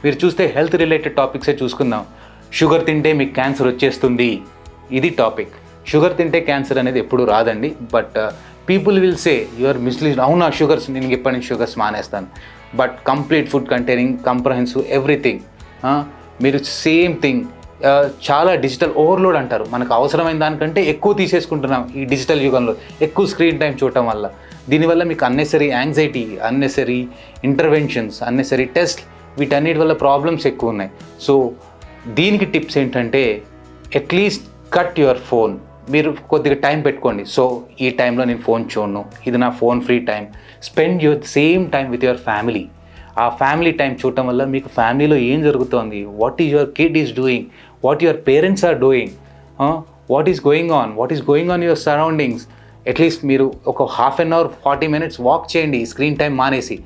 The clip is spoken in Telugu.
మీరు చూస్తే హెల్త్ రిలేటెడ్ టాపిక్సే చూసుకుందాం. షుగర్ తింటే మీకు క్యాన్సర్ వచ్చేస్తుంది, ఇది టాపిక్. షుగర్ తింటే క్యాన్సర్ అనేది ఎప్పుడు రాదండి. But people will say you are misled. అవునా షుగర్స్, నేను ఇప్పటి నుంచి షుగర్స్ మానేస్తాను. But complete food containing comprehensive everything. మీరు సేమ్ థింగ్. చాలా డిజిటల్ ఓవర్లోడ్ అంటారు. మనకు అవసరమైన దానికంటే ఎక్కువ తీసేసుకుంటున్నాం ఈ డిజిటల్ యుగంలో, ఎక్కువ స్క్రీన్ టైం చూడటం వల్ల. దీనివల్ల మీకు unnecessary anxiety, unnecessary interventions, unnecessary test, వీటన్నిటి వల్ల ప్రాబ్లమ్స్ ఎక్కువ ఉన్నాయి. సో దీనికి టిప్స్ ఏంటంటే అట్లీస్ట్ కట్ యువర్ ఫోన్. మీరు కొద్దిగా టైం పెట్టుకోండి. సో ఈ టైంలో నేను ఫోన్ చూడను, ఇది నా phone free time. Spend your same time with your family. ఆ ఫ్యామిలీ టైం చూడటం వల్ల మీకు ఫ్యామిలీలో ఏం జరుగుతోంది, what is your kid is doing, what your parents are doing, what is going on your surroundings. At least మీరు ఒక half an hour 40 minutes walk చేయండి, స్క్రీన్ టైం మానేసి.